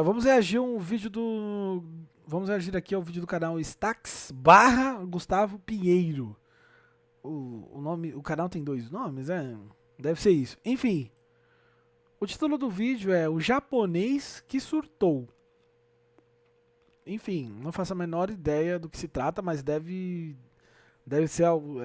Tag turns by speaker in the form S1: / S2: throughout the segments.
S1: Vamos reagir a um vídeo do... Vamos reagir aqui ao vídeo do canal Stax barra Gustavo Pinheiro. O nome, o canal tem 2 nomes, deve ser isso. Enfim, o título do vídeo é O Japonês que Surtou. Enfim, não faço a menor ideia do que se trata, mas deve ser algo...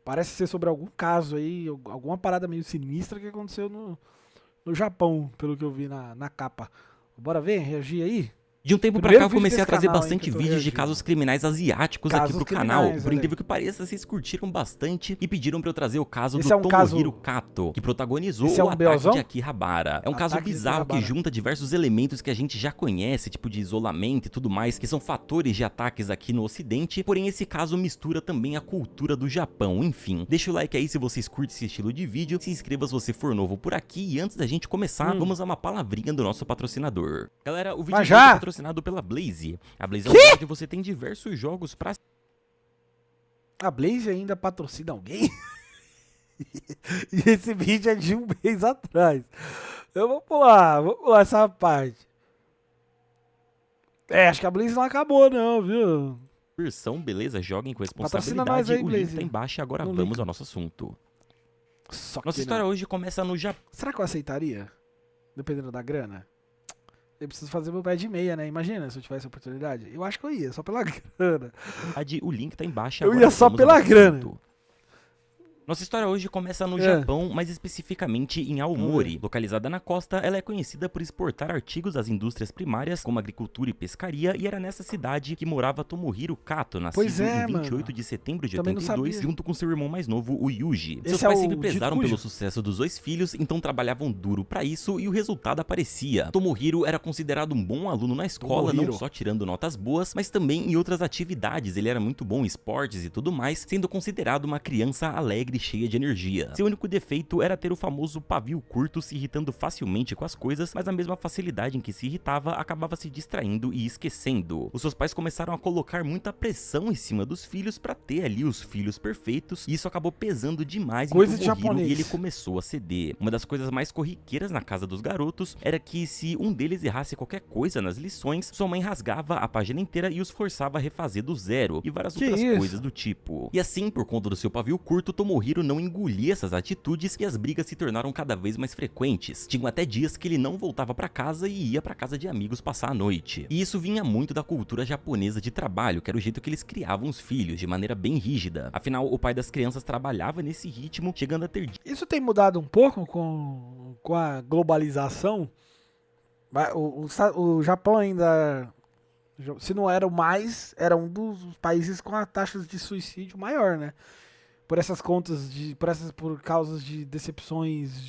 S1: parece ser sobre algum caso aí, alguma parada meio sinistra que aconteceu no Japão, pelo que eu vi na capa. Bora ver, reagir aí?
S2: De um tempo pra cá eu comecei a trazer bastante vídeos de casos criminais asiáticos aqui pro canal. Por incrível que pareça, vocês curtiram bastante e pediram pra eu trazer o caso do Tomohiro Kato, que protagonizou o ataque de Akihabara. É um caso bizarro que junta diversos elementos que a gente já conhece, tipo de isolamento e tudo mais, que são fatores de ataques aqui no ocidente, porém esse caso mistura também a cultura do Japão. Enfim, deixa o like aí se vocês curtem esse estilo de vídeo, se inscreva se você for novo por aqui e antes da gente começar, vamos a uma palavrinha do nosso patrocinador. Galera, o vídeo é patrocinado pela Blaze. A Blaze é um lugar onde você tem diversos jogos pra...
S1: A Blaze ainda patrocina alguém? E esse vídeo é de um mês atrás. Eu vou pular essa parte. Acho que a Blaze não acabou não, viu?
S2: Versão, beleza? Joguem com responsabilidade.
S1: Aí,
S2: o link tá embaixo e agora vamos ao nosso assunto. Nossa história hoje começa no Japão.
S1: Será que eu aceitaria? Dependendo da grana? Eu preciso fazer meu pé de meia, né? Imagina se eu tivesse a oportunidade. Eu acho que eu ia, só pela grana.
S2: O link tá embaixo.
S1: Eu ia só pela grana.
S2: Nossa história hoje começa no Japão, mais especificamente em Aomori. Localizada na costa, ela é conhecida por exportar artigos às indústrias primárias, como agricultura e pescaria, e era nessa cidade que morava Tomohiro Kato, nascido em 28 de setembro de 82, junto com seu irmão mais novo, o Yuji. Seus pais sempre prezaram pelo sucesso dos 2 filhos, então trabalhavam duro pra isso e o resultado aparecia. Tomohiro era considerado um bom aluno na escola, não só tirando notas boas, mas também em outras atividades. Ele era muito bom em esportes e tudo mais, sendo considerado uma criança alegre, cheia de energia. Seu único defeito era ter o famoso pavio curto, se irritando facilmente com as coisas, mas a mesma facilidade em que se irritava, acabava se distraindo e esquecendo. Os seus pais começaram a colocar muita pressão em cima dos filhos pra ter ali os filhos perfeitos, e isso acabou pesando demais em Tomohiro e ele começou a ceder. Uma das coisas mais corriqueiras na casa dos garotos era que se um deles errasse qualquer coisa nas lições, sua mãe rasgava a página inteira e os forçava a refazer do zero, e várias outras coisas do tipo. E assim, por conta do seu pavio curto, Tomohiro não engolia essas atitudes e as brigas se tornaram cada vez mais frequentes. Tinham até dias que ele não voltava pra casa e ia pra casa de amigos passar a noite. E isso vinha muito da cultura japonesa de trabalho, que era o jeito que eles criavam os filhos, de maneira bem rígida. Afinal, o pai das crianças trabalhava nesse ritmo, chegando a ter...
S1: Isso tem mudado um pouco com a globalização? O Japão ainda... Se não era o mais, era um dos países com a taxa de suicídio maior, né? Por essas contas por causas de decepções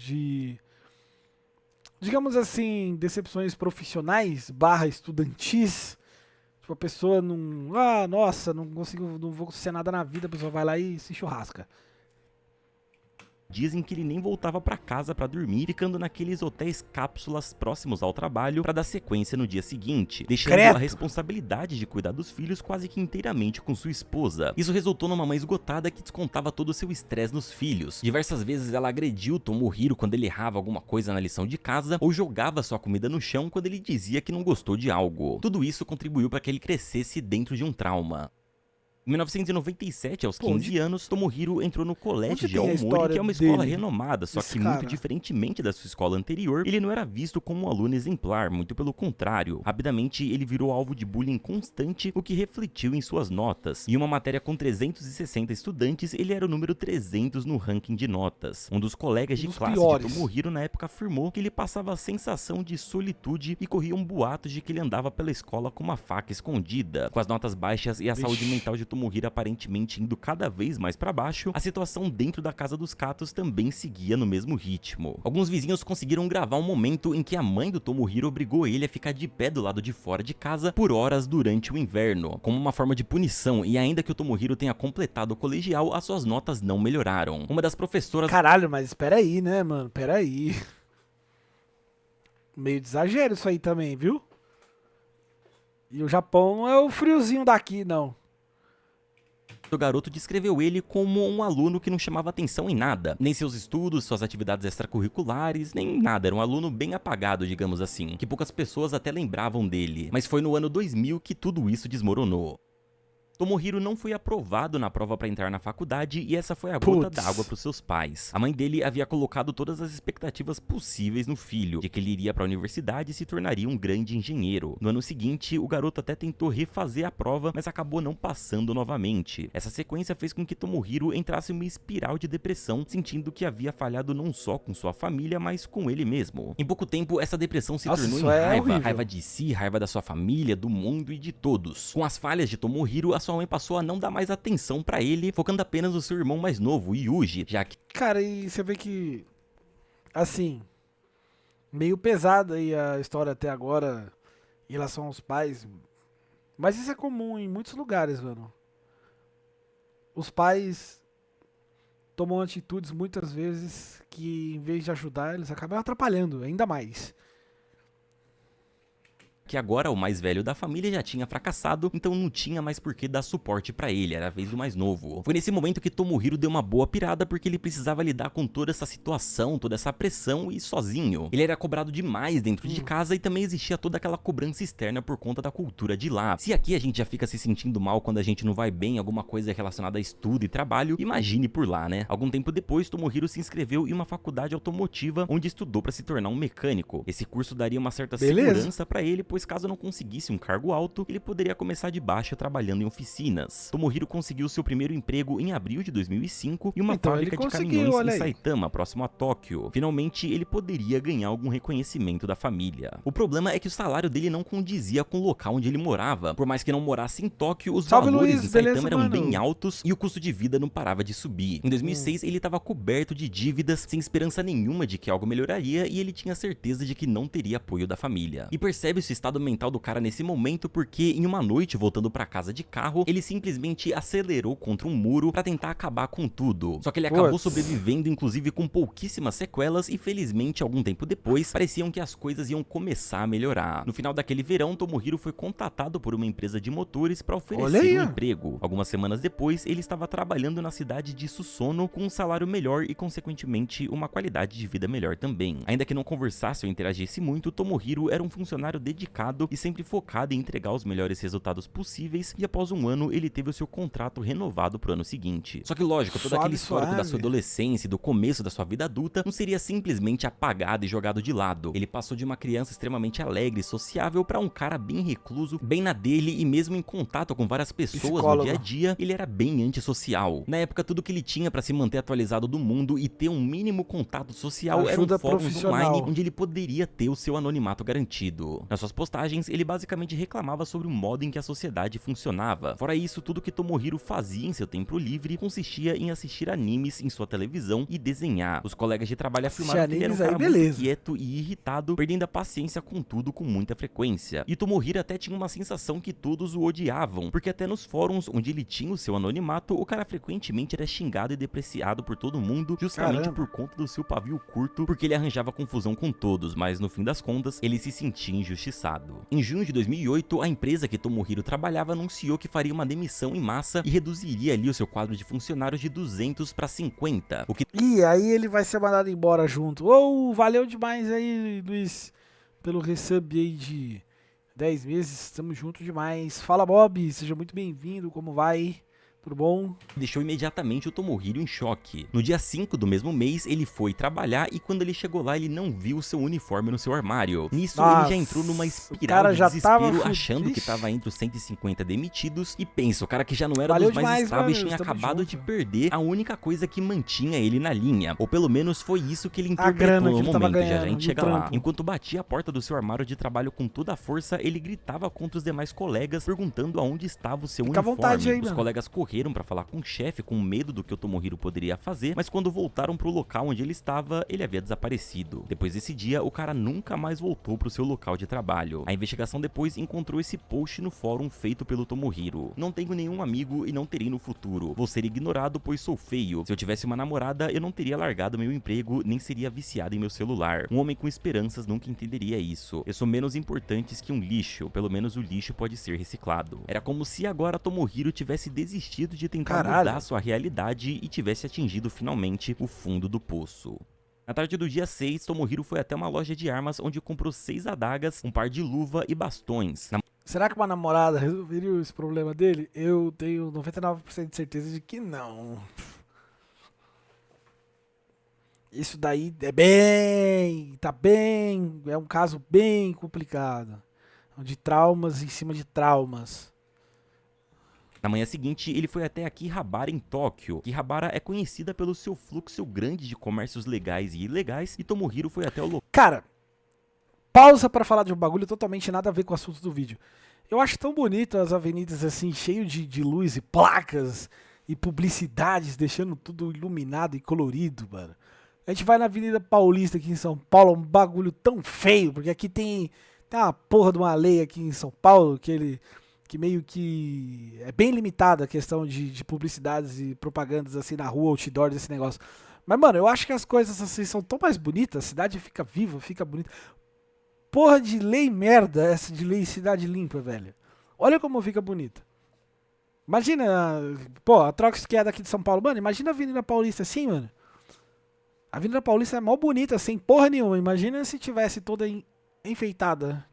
S1: digamos assim, decepções profissionais / estudantis. Tipo, a pessoa não, nossa, não vou ser nada na vida, a pessoa vai lá e se churrasca.
S2: Dizem que ele nem voltava pra casa pra dormir, ficando naqueles hotéis cápsulas próximos ao trabalho pra dar sequência no dia seguinte, deixando a responsabilidade de cuidar dos filhos quase que inteiramente com sua esposa. Isso resultou numa mãe esgotada que descontava todo o seu estresse nos filhos. Diversas vezes ela agrediu Tomohiro quando ele errava alguma coisa na lição de casa ou jogava sua comida no chão quando ele dizia que não gostou de algo. Tudo isso contribuiu para que ele crescesse dentro de um trauma. Em 1997, aos 15 anos, Tomohiro entrou no colégio de Aomori, que é uma escola renomada, só que muito diferentemente da sua escola anterior, ele não era visto como um aluno exemplar, muito pelo contrário. Rapidamente, ele virou alvo de bullying constante, o que refletiu em suas notas. Em uma matéria com 360 estudantes, ele era o número 300 no ranking de notas. Um dos colegas de classe de Tomohiro na época afirmou que ele passava a sensação de solitude e corriam boatos de que ele andava pela escola com uma faca escondida. Com as notas baixas e a saúde mental de Tomohiro aparentemente indo cada vez mais para baixo, a situação dentro da casa dos Katos também seguia no mesmo ritmo. Alguns vizinhos conseguiram gravar um momento em que a mãe do Tomohiro obrigou ele a ficar de pé do lado de fora de casa por horas durante o inverno, como uma forma de punição, e ainda que o Tomohiro tenha completado o colegial, as suas notas não melhoraram. Uma das professoras...
S1: Caralho, mas espera aí, né, mano? Espera aí. Meio de exagero isso aí também, viu? E o Japão não é o friozinho daqui, não.
S2: O garoto descreveu ele como um aluno que não chamava atenção em nada, nem seus estudos, suas atividades extracurriculares, nem nada. Era um aluno bem apagado, digamos assim, que poucas pessoas até lembravam dele. Mas foi no ano 2000 que tudo isso desmoronou. Tomohiro não foi aprovado na prova para entrar na faculdade e essa foi a gota d'água para os seus pais. A mãe dele havia colocado todas as expectativas possíveis no filho, de que ele iria para a universidade e se tornaria um grande engenheiro. No ano seguinte, o garoto até tentou refazer a prova, mas acabou não passando novamente. Essa sequência fez com que Tomohiro entrasse em uma espiral de depressão, sentindo que havia falhado não só com sua família, mas com ele mesmo. Em pouco tempo, essa depressão se tornou em raiva, raiva de si, raiva da sua família, do mundo e de todos. Com as falhas de Tomohiro, a sua mãe passou a não dar mais atenção pra ele, focando apenas no seu irmão mais novo, Yuji, já que...
S1: Cara, e você vê que, assim, meio pesada aí a história até agora em relação aos pais, mas isso é comum em muitos lugares, mano. Os pais tomam atitudes muitas vezes que, em vez de ajudar, eles acabam atrapalhando ainda mais.
S2: Que agora o mais velho da família já tinha fracassado, então não tinha mais por que dar suporte pra ele, era a vez do mais novo. Foi nesse momento que Tomohiro deu uma boa pirada porque ele precisava lidar com toda essa situação, toda essa pressão e sozinho. Ele era cobrado demais dentro de casa e também existia toda aquela cobrança externa por conta da cultura de lá. Se aqui a gente já fica se sentindo mal quando a gente não vai bem em alguma coisa relacionada a estudo e trabalho, imagine por lá, né? Algum tempo depois, Tomohiro se inscreveu em uma faculdade automotiva onde estudou pra se tornar um mecânico. Esse curso daria uma certa segurança pra ele, pois caso não conseguisse um cargo alto, ele poderia começar de baixo trabalhando em oficinas. Tomohiro conseguiu seu primeiro emprego em abril de 2005 em uma fábrica de caminhões em Saitama, próximo a Tóquio. Finalmente, ele poderia ganhar algum reconhecimento da família. O problema é que o salário dele não condizia com o local onde ele morava. Por mais que não morasse em Tóquio, os valores em Saitama eram bem altos e o custo de vida não parava de subir. Em 2006, ele estava coberto de dívidas, sem esperança nenhuma de que algo melhoraria e ele tinha certeza de que não teria apoio da família. E percebe-se o estado mental do cara nesse momento porque em uma noite, voltando pra casa de carro, ele simplesmente acelerou contra um muro pra tentar acabar com tudo. Só que ele acabou sobrevivendo, inclusive com pouquíssimas sequelas e felizmente algum tempo depois, pareciam que as coisas iam começar a melhorar. No final daquele verão, Tomohiro foi contatado por uma empresa de motores pra oferecer um emprego. Algumas semanas depois, ele estava trabalhando na cidade de Susono com um salário melhor e consequentemente uma qualidade de vida melhor também. Ainda que não conversasse ou interagisse muito, Tomohiro era um funcionário dedicado e sempre focado em entregar os melhores resultados possíveis e após um ano ele teve o seu contrato renovado pro ano seguinte. Só que lógico, todo aquele histórico da sua adolescência e do começo da sua vida adulta não seria simplesmente apagado e jogado de lado. Ele passou de uma criança extremamente alegre e sociável pra um cara bem recluso, bem na dele e mesmo em contato com várias pessoas no dia a dia, ele era bem antissocial. Na época, tudo que ele tinha pra se manter atualizado do mundo e ter um mínimo contato social era um fórum online onde ele poderia ter o seu anonimato garantido. Nas suas postagens, ele basicamente reclamava sobre o modo em que a sociedade funcionava. Fora isso, tudo que Tomohiro fazia em seu tempo livre consistia em assistir animes em sua televisão e desenhar. Os colegas de trabalho afirmaram que ele era um cara muito quieto e irritado, perdendo a paciência com tudo com muita frequência. E Tomohiro até tinha uma sensação que todos o odiavam, porque até nos fóruns onde ele tinha o seu anonimato, o cara frequentemente era xingado e depreciado por todo mundo, justamente por conta do seu pavio curto, porque ele arranjava confusão com todos, mas no fim das contas, ele se sentia injustiçado. Em junho de 2008, a empresa que Tomohiro trabalhava anunciou que faria uma demissão em massa e reduziria ali o seu quadro de funcionários de 200 para 50.
S1: E aí ele vai ser mandado embora junto. Valeu demais aí, Luiz, pelo resub aí de 10 meses. Estamos juntos demais. Fala, Bob, seja muito bem-vindo. Como vai? Tudo bom?
S2: Deixou imediatamente o Tomohiro em choque. No dia 5 do mesmo mês, ele foi trabalhar e quando ele chegou lá, ele não viu o seu uniforme no seu armário. Nisso, ele já entrou numa espiral de desespero, achando que tava entre os 150 demitidos. E pensa, o cara que já não era dos mais estáveis tinha acabado de perder a única coisa que mantinha ele na linha. Ou pelo menos foi isso que ele interpretou no momento, já a gente chega lá. Enquanto batia a porta do seu armário de trabalho com toda a força, ele gritava contra os demais colegas, perguntando aonde estava o seu uniforme. Os colegas correram para falar com o chefe com medo do que o Tomohiro poderia fazer, mas quando voltaram pro local onde ele estava, ele havia desaparecido. Depois desse dia, o cara nunca mais voltou pro seu local de trabalho. A investigação depois encontrou esse post no fórum feito pelo Tomohiro. Não tenho nenhum amigo e não terei no futuro. Vou ser ignorado pois sou feio. Se eu tivesse uma namorada, eu não teria largado meu emprego, nem seria viciado em meu celular. Um homem com esperanças nunca entenderia isso. Eu sou menos importante que um lixo, pelo menos o lixo pode ser reciclado. Era como se agora Tomohiro tivesse desistido sentido de tentar
S1: Caralho.
S2: mudar sua realidade e tivesse atingido finalmente o fundo do poço. Na tarde do dia 6, Tomohiro foi até uma loja de armas onde comprou 6 adagas, um par de luva e bastões.
S1: Será que uma namorada resolveria esse problema dele? Eu tenho 99% de certeza de que não. Isso daí é um caso bem complicado. De traumas em cima de traumas.
S2: Na manhã seguinte, ele foi até Akihabara, em Tóquio. Akihabara é conhecida pelo seu fluxo grande de comércios legais e ilegais, e Tomohiro foi até o local.
S1: Cara, pausa pra falar de um bagulho totalmente nada a ver com o assunto do vídeo. Eu acho tão bonito as avenidas assim, cheio de luz e placas e publicidades, deixando tudo iluminado e colorido, mano. A gente vai na Avenida Paulista aqui em São Paulo, um bagulho tão feio, porque aqui tem uma porra de uma lei aqui em São Paulo que meio que é bem limitada a questão de publicidades e propagandas assim na rua, outdoor desse negócio. Mas, mano, eu acho que as coisas assim são tão mais bonitas, a cidade fica viva, fica bonita. Porra de lei merda essa de lei cidade limpa, velho. Olha como fica bonita. Imagina, pô, a Trox que é daqui de São Paulo, mano, imagina a Avenida Paulista assim, mano. A Avenida Paulista é mó bonita, sem porra nenhuma. Imagina se tivesse toda enfeitada.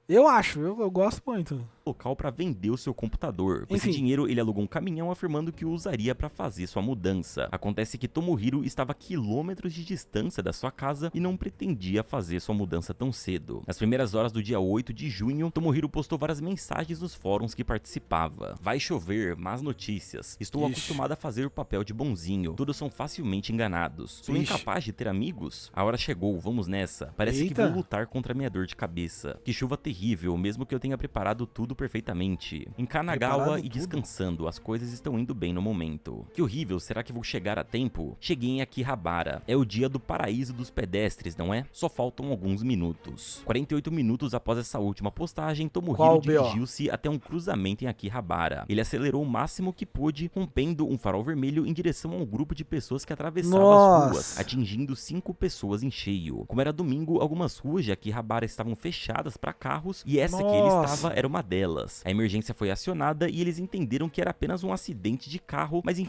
S1: Eu gosto muito.
S2: Local para vender o seu computador. Com
S1: Enfim.
S2: esse dinheiro, ele alugou um caminhão afirmando que o usaria para fazer sua mudança. Acontece que Tomohiro estava a quilômetros de distância da sua casa e não pretendia fazer sua mudança tão cedo. Nas primeiras horas do dia 8 de junho, Tomohiro postou várias mensagens nos fóruns que participava. Vai chover, más notícias. Estou acostumado a fazer o papel de bonzinho. Todos são facilmente enganados. Sou incapaz de ter amigos? A hora chegou, vamos nessa. Parece que vou lutar contra a minha dor de cabeça. Que chuva terrível, mesmo que eu tenha preparado tudo perfeitamente. Em Kanagawa e descansando, as coisas estão indo bem no momento. Que horrível, será que vou chegar a tempo? Cheguei em Akihabara. É o dia do paraíso dos pedestres, não é? Só faltam alguns minutos. 48 minutos após essa última postagem, Tomohiro dirigiu-se até um cruzamento em Akihabara. Ele acelerou o máximo que pôde, rompendo um farol vermelho em direção a um grupo de pessoas que atravessavam as ruas, atingindo 5 pessoas em cheio. Como era domingo, algumas ruas de Akihabara estavam fechadas para carros e essa que ele estava era uma delas. A emergência foi acionada e eles entenderam que era apenas um acidente de carro, mas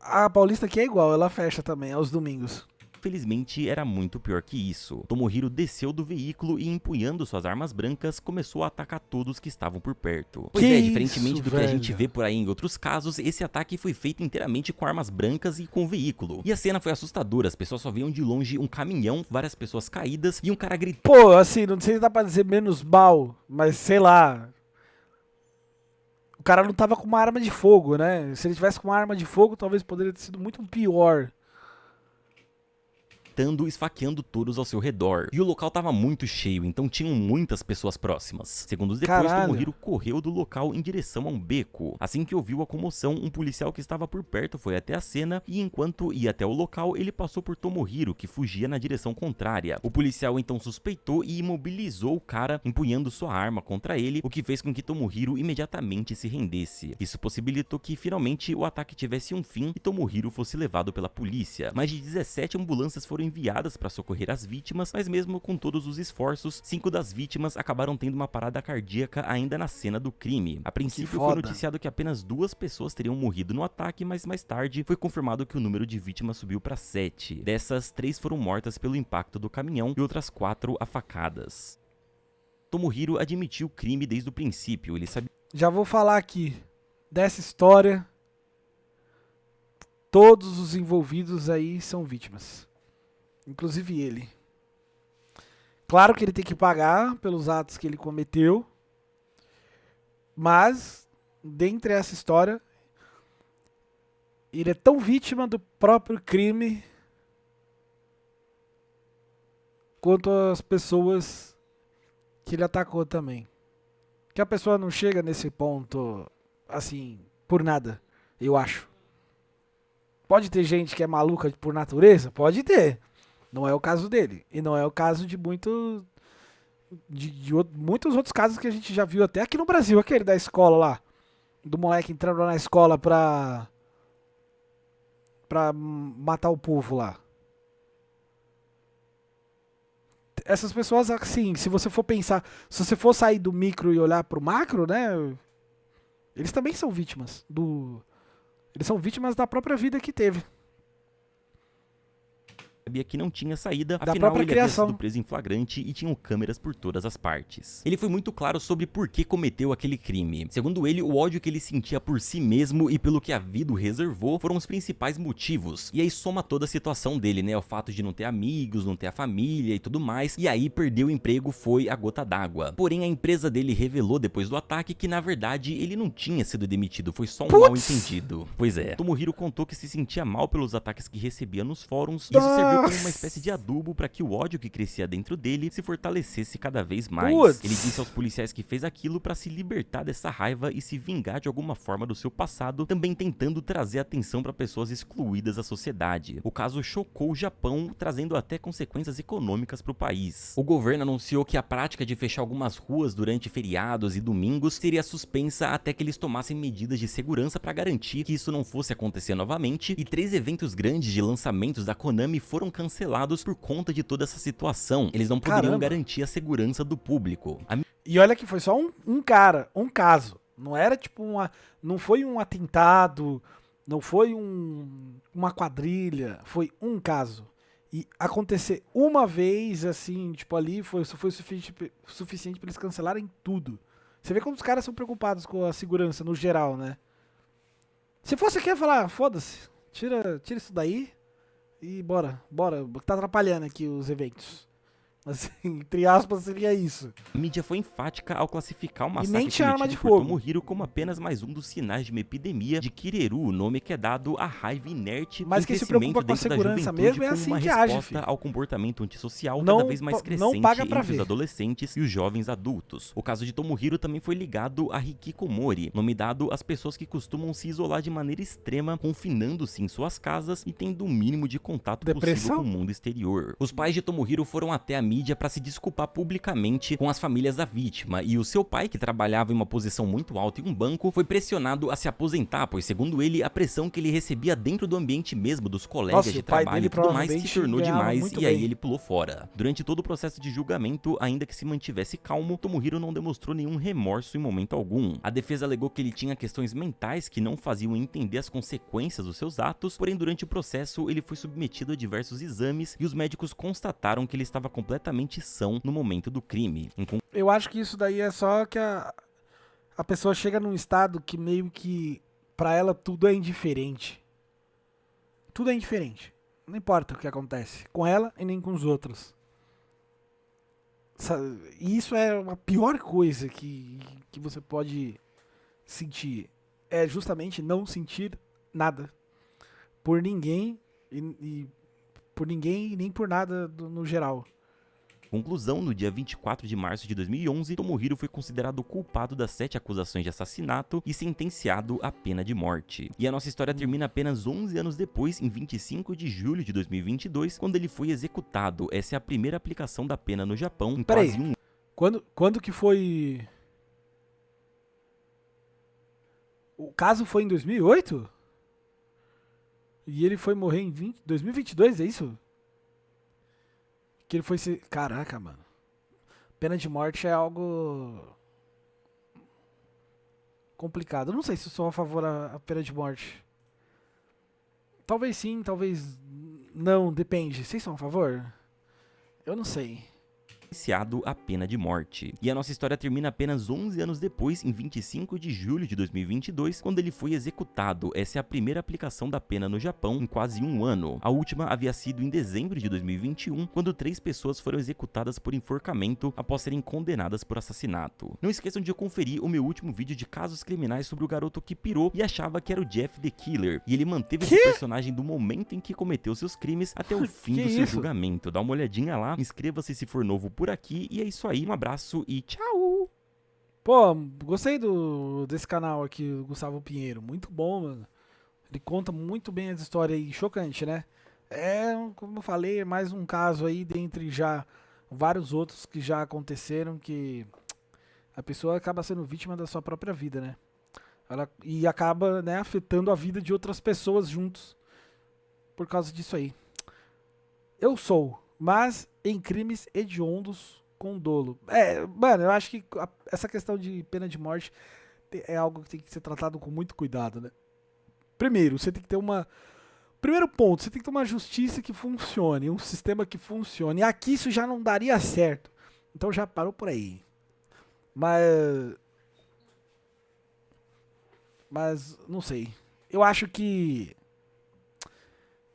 S1: a Paulista aqui é igual, ela fecha também aos domingos.
S2: Infelizmente, era muito pior que isso. Tomohiro desceu do veículo e, empunhando suas armas brancas, começou a atacar todos que estavam por perto. Pois diferentemente do que a gente vê por aí em outros casos, esse ataque foi feito inteiramente com armas brancas e com o veículo. E a cena foi assustadora, as pessoas só viam de longe um caminhão, várias pessoas caídas e um cara gritando.
S1: Pô, assim, não sei se dá pra dizer menos mal, mas sei lá. O cara não tava com uma arma de fogo, né? Se ele tivesse com uma arma de fogo, talvez poderia ter sido muito pior.
S2: Esfaqueando todos ao seu redor. E o local tava muito cheio, então tinham muitas pessoas próximas. Segundos depois, Tomohiro correu do local em direção a um beco. Assim que ouviu a comoção, um policial que estava por perto foi até a cena e enquanto ia até o local, ele passou por Tomohiro, que fugia na direção contrária. O policial então suspeitou e imobilizou o cara, empunhando sua arma contra ele, o que fez com que Tomohiro imediatamente se rendesse. Isso possibilitou que finalmente o ataque tivesse um fim e Tomohiro fosse levado pela polícia. Mais de 17 ambulâncias foram enviadas para socorrer as vítimas, mas mesmo com todos os esforços, 5 das vítimas acabaram tendo uma parada cardíaca ainda na cena do crime. A princípio foi noticiado que apenas 2 pessoas teriam morrido no ataque, mas mais tarde foi confirmado que o número de vítimas subiu para 7. Dessas, 3 foram mortas pelo impacto do caminhão e outras 4 a facadas. Tomohiro admitiu o crime desde o princípio, ele sabia...
S1: Já vou falar aqui dessa história. Todos os envolvidos aí são vítimas. Inclusive ele. Claro que ele tem que pagar pelos atos que ele cometeu. Mas, dentre essa história, ele é tão vítima do próprio crime quanto as pessoas que ele atacou também. Que a pessoa não chega nesse ponto, assim, por nada, eu acho. Pode ter gente que é maluca por natureza? Pode ter. Não é o caso dele. E não é o caso de muitos outros casos que a gente já viu até aqui no Brasil. Aquele da escola lá. Do moleque entrando na escola pra matar o povo lá. Essas pessoas, assim, se você for pensar... Se você for sair do micro e olhar pro macro, né? Eles também são vítimas Eles são vítimas da própria vida que teve.
S2: Sabia que não tinha saída,
S1: Da
S2: afinal
S1: própria
S2: ele havia
S1: criação.
S2: sido preso em flagrante e tinham câmeras por todas as partes. Ele foi muito claro sobre por que cometeu aquele crime. Segundo ele, o ódio que ele sentia por si mesmo e pelo que a vida o reservou foram os principais motivos. E aí soma toda a situação dele, né? O fato de não ter amigos, não ter a família e tudo mais. E aí perder o emprego foi a gota d'água. Porém, a empresa dele revelou depois do ataque que na verdade ele não tinha sido demitido, foi só um mal entendido. Pois é, Tomohiro contou que se sentia mal pelos ataques que recebia nos fóruns. E isso serviu como uma espécie de adubo para que o ódio que crescia dentro dele se fortalecesse cada vez mais. Ele disse aos policiais que fez aquilo para se libertar dessa raiva e se vingar de alguma forma do seu passado, também tentando trazer atenção para pessoas excluídas da sociedade. O caso chocou o Japão, trazendo até consequências econômicas para o país. O governo anunciou que a prática de fechar algumas ruas durante feriados e domingos seria suspensa até que eles tomassem medidas de segurança para garantir que isso não fosse acontecer novamente, e 3 eventos grandes de lançamentos da Konami foram cancelados por conta de toda essa situação. Eles não poderiam garantir a segurança do público.
S1: E olha que foi só um caso. Não era tipo não foi um atentado, não foi uma quadrilha, foi um caso. E acontecer uma vez, assim, tipo ali, foi suficiente para eles cancelarem tudo. Você vê como os caras são preocupados com a segurança no geral, né? Se fosse aqui, eu ia falar, foda-se, tira isso daí e bora, tá atrapalhando aqui os eventos. Assim, entre aspas, seria isso.
S2: A mídia foi enfática ao classificar o massacre
S1: nem tinha arma de
S2: cometido por
S1: fogo.
S2: Tomohiro como apenas mais um dos sinais de uma epidemia de Kireru, o nome que é dado à raiva inerte
S1: Mas
S2: e
S1: quem se
S2: crescimento
S1: preocupa com a
S2: dentro da
S1: segurança
S2: juventude
S1: mesmo é
S2: como
S1: assim
S2: uma
S1: que age,
S2: resposta
S1: filho.
S2: ao comportamento antissocial
S1: Não
S2: cada vez mais
S1: não
S2: crescente
S1: paga pra
S2: entre os
S1: ver.
S2: adolescentes e os jovens adultos. O caso de Tomohiro também foi ligado a hikikomori, nome dado às pessoas que costumam se isolar de maneira extrema, confinando-se em suas casas e tendo o mínimo de contato possível com o mundo exterior. Os pais de Tomohiro foram até a mídia para se desculpar publicamente com as famílias da vítima, e o seu pai, que trabalhava em uma posição muito alta em um banco, foi pressionado a se aposentar, pois segundo ele, a pressão que ele recebia dentro do ambiente mesmo dos colegas de trabalho e tudo mais se tornou demais, e aí ele pulou fora. Durante todo o processo de julgamento, ainda que se mantivesse calmo, Tomohiro não demonstrou nenhum remorso em momento algum. A defesa alegou que ele tinha questões mentais que não faziam entender as consequências dos seus atos, porém durante o processo ele foi submetido a diversos exames e os médicos constataram que ele estava completamente são no momento do crime.
S1: Eu acho que isso daí é só que a pessoa chega num estado que meio que pra ela tudo é indiferente. Tudo é indiferente. Não importa o que acontece com ela e nem com os outros. E isso é a pior coisa que você pode sentir. É justamente não sentir nada por ninguém e por ninguém e nem por nada no geral.
S2: Conclusão, no dia 24 de março de 2011, Tomohiro foi considerado culpado das 7 acusações de assassinato e sentenciado à pena de morte. E a nossa história termina apenas 11 anos depois, em 25 de julho de 2022, quando ele foi executado. Essa é a primeira aplicação da pena no Japão em quase um ano.
S1: Quando que foi... O caso foi em 2008? E ele foi morrer em 2022, é isso? Que ele foi se... Caraca, mano. Pena de morte é algo complicado. Eu não sei se eu sou a favor da pena de morte. Talvez sim, talvez não, depende. Vocês são a favor? Eu não sei.
S2: Sentenciado à pena de morte. E a nossa história termina apenas 11 anos depois, em 25 de julho de 2022, quando ele foi executado. Essa é a primeira aplicação da pena no Japão em quase um ano. A última havia sido em dezembro de 2021, quando 3 pessoas foram executadas por enforcamento após serem condenadas por assassinato. Não esqueçam de conferir o meu último vídeo de casos criminais sobre o garoto que pirou e achava que era o Jeff the Killer, e ele manteve esse personagem do momento em que cometeu seus crimes até o fim do seu julgamento. Dá uma olhadinha lá, inscreva-se se for novo por aqui, e é isso aí, um abraço e tchau!
S1: Pô, gostei desse canal aqui, do Gustavo Pinheiro, muito bom, mano. Ele conta muito bem as histórias aí, chocante, né? É, como eu falei, é mais um caso aí, dentre já vários outros que já aconteceram, que a pessoa acaba sendo vítima da sua própria vida, né? E acaba, né, afetando a vida de outras pessoas juntos, por causa disso aí. Eu sou... mas em crimes hediondos com dolo. Mano, eu acho que essa questão de pena de morte é algo que tem que ser tratado com muito cuidado, né? Primeiro, você tem que ter uma... Primeiro ponto, você tem que ter uma justiça que funcione, um sistema que funcione. E aqui isso já não daria certo. Então já parou por aí. Mas não sei. Eu acho que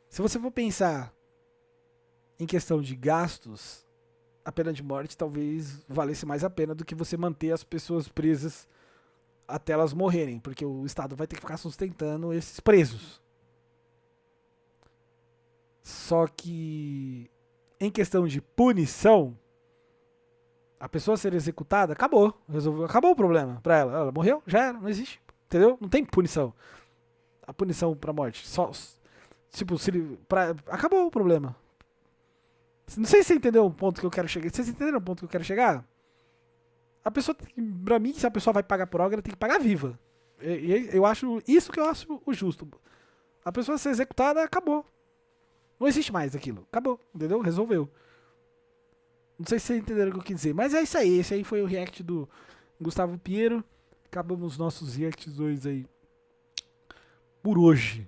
S1: se você for pensar em questão de gastos, a pena de morte talvez valesse mais a pena do que você manter as pessoas presas até elas morrerem, porque o Estado vai ter que ficar sustentando esses presos. Só que em questão de punição, a pessoa ser executada, acabou. Acabou o problema pra ela. Ela morreu, já era, não existe. Entendeu? Não tem punição. A punição pra morte. Só. Tipo, acabou o problema. Não sei se você entendeu o ponto que eu quero chegar. Vocês entenderam o ponto que eu quero chegar? A pessoa, pra mim, se a pessoa vai pagar por algo, ela tem que pagar viva. Eu acho. Isso que eu acho o justo. A pessoa ser executada, acabou. Não existe mais aquilo. Acabou. Entendeu? Resolveu. Não sei se vocês entenderam o que eu quis dizer. Mas é isso aí. Esse aí foi o react do Gustavo Pinheiro. Acabamos nossos reacts 2 aí por hoje.